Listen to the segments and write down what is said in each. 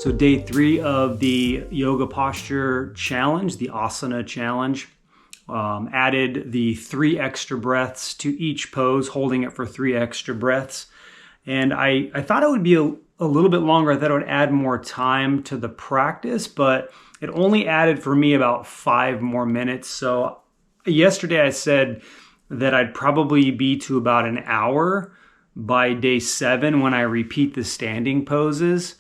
So day 3 of the yoga posture challenge, the asana challenge, added the 3 extra breaths to each pose, holding it for 3 extra breaths. And I thought it would be a little bit longer. I thought it would add more time to the practice, but it only added for me about 5 more minutes. So yesterday I said that I'd probably be to about an hour by day 7 when I repeat the standing poses.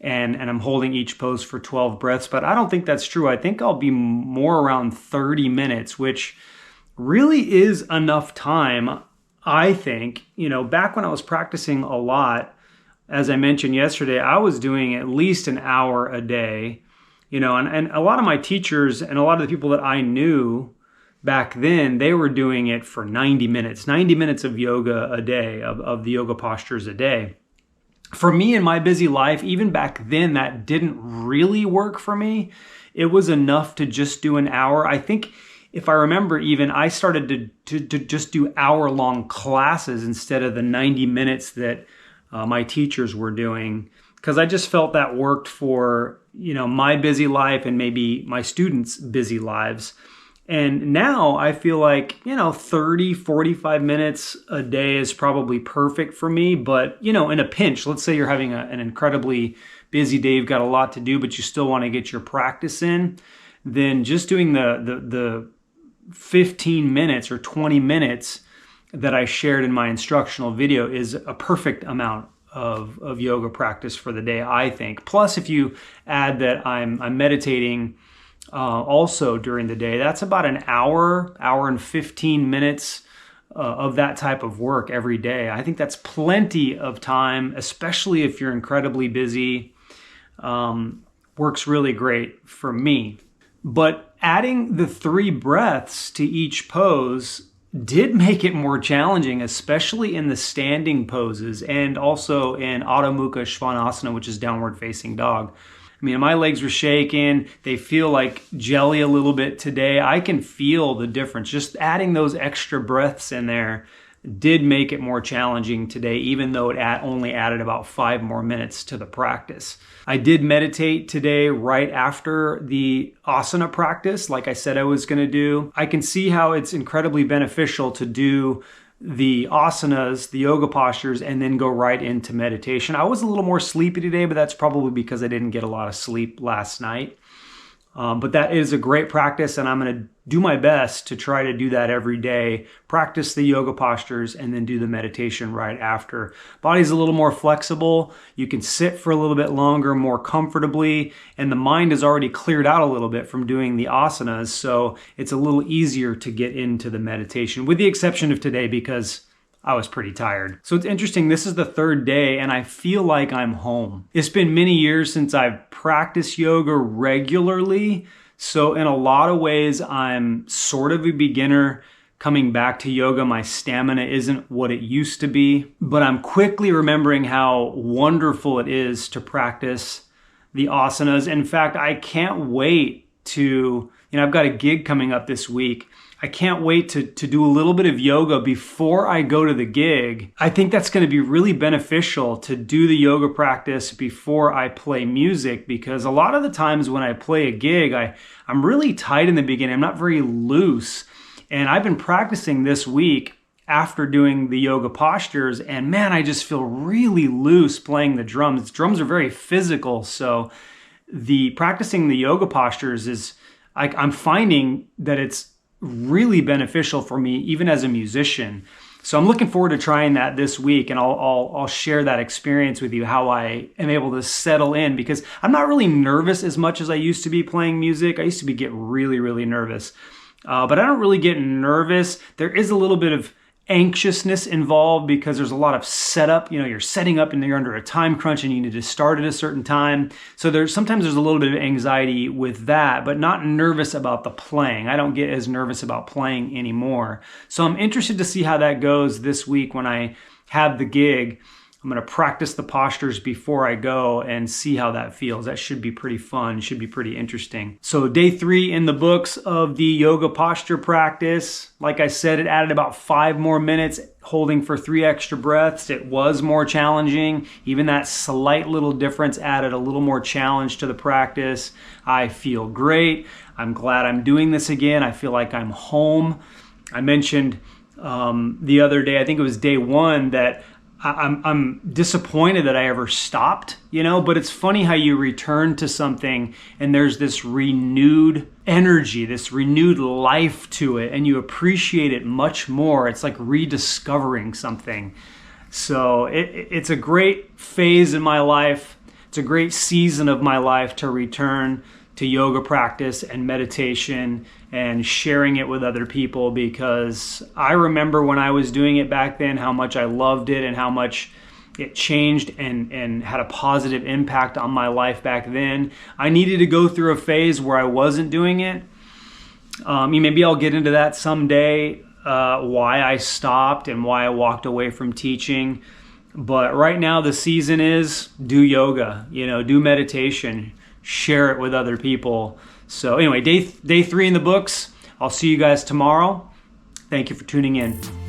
And I'm holding each pose for 12 breaths, but I don't think that's true. I think I'll be more around 30 minutes, which really is enough time, I think. You know, back when I was practicing a lot, as I mentioned yesterday, I was doing at least an hour a day, you know, and a lot of my teachers and a lot of the people that I knew back then, they were doing it for 90 minutes of yoga a day, of the yoga postures a day. For me in my busy life, even back then, that didn't really work for me. It was enough to just do an hour. I think if I remember even, I started to just do hour-long classes instead of the 90 minutes that my teachers were doing, because I just felt that worked for, you know, my busy life and maybe my students' busy lives. And now I feel like, you know, 30, 45 minutes a day is probably perfect for me. But, you know, in a pinch, let's say you're having an incredibly busy day, you've got a lot to do, but you still want to get your practice in, then just doing the 15 minutes or 20 minutes that I shared in my instructional video is a perfect amount of yoga practice for the day, I think. Plus, if you add that I'm meditating also during the day, that's about an hour and 15 minutes of that type of work every day. I think that's plenty of time, especially if you're incredibly busy. Works really great for me. But adding the 3 breaths to each pose did make it more challenging, especially in the standing poses and also in Adho Mukha Svanasana, which is downward facing dog. I mean, my legs were shaking. They feel like jelly a little bit today. I can feel the difference. Just adding those extra breaths in there did make it more challenging today, even though it only added about 5 more minutes to the practice. I did meditate today right after the asana practice, like I said I was going to do. I can see how it's incredibly beneficial to do the asanas, the yoga postures, and then go right into meditation. I was a little more sleepy today, but that's probably because I didn't get a lot of sleep last night. But that is a great practice, and I'm going to do my best to try to do that every day. Practice the yoga postures and then do the meditation right after. Body's a little more flexible. You can sit for a little bit longer, more comfortably, and the mind is already cleared out a little bit from doing the asanas, so it's a little easier to get into the meditation, with the exception of today because I was pretty tired. So it's interesting, this is the 3rd day and I feel like I'm home. It's been many years since I've practiced yoga regularly. So in a lot of ways, I'm sort of a beginner coming back to yoga. My stamina isn't what it used to be, but I'm quickly remembering how wonderful it is to practice the asanas. In fact, I can't wait to, I've got a gig coming up this week. I can't wait to do a little bit of yoga before I go to the gig. I think that's going to be really beneficial to do the yoga practice before I play music, because a lot of the times when I play a gig, I'm really tight in the beginning. I'm not very loose. And I've been practicing this week after doing the yoga postures, and man, I just feel really loose playing the drums. Drums are very physical, so practicing the yoga postures is, I'm finding that it's really beneficial for me, even as a musician. So I'm looking forward to trying that this week, and I'll share that experience with you, how I am able to settle in, because I'm not really nervous as much as I used to be playing music. I used to get really, really nervous, but I don't really get nervous. There is a little bit of anxiousness involved because there's a lot of setup. You're setting up and you're under a time crunch and you need to start at a certain time. So sometimes there's a little bit of anxiety with that, but not nervous about the playing. I don't get as nervous about playing anymore. So I'm interested to see how that goes this week when I have the gig. I'm going to practice the postures before I go and see how that feels. That should be pretty fun, should be pretty interesting. So day 3 in the books of the yoga posture practice. Like I said, it added about 5 more minutes, holding for 3 extra breaths. It was more challenging. Even that slight little difference added a little more challenge to the practice. I feel great. I'm glad I'm doing this again. I feel like I'm home. I mentioned the other day, I think it was day 1, that I'm disappointed that I ever stopped, but it's funny how you return to something and there's this renewed energy, this renewed life to it, and you appreciate it much more. It's like rediscovering something. So it's a great phase in my life. It's a great season of my life to return to yoga practice and meditation and sharing it with other people, because I remember when I was doing it back then, how much I loved it and how much it changed and had a positive impact on my life back then. I needed to go through a phase where I wasn't doing it. Maybe I'll get into that someday, why I stopped and why I walked away from teaching. But right now the season is do yoga, do meditation, share it with other people. So anyway, day 3 in the books. I'll see you guys tomorrow. Thank you for tuning in.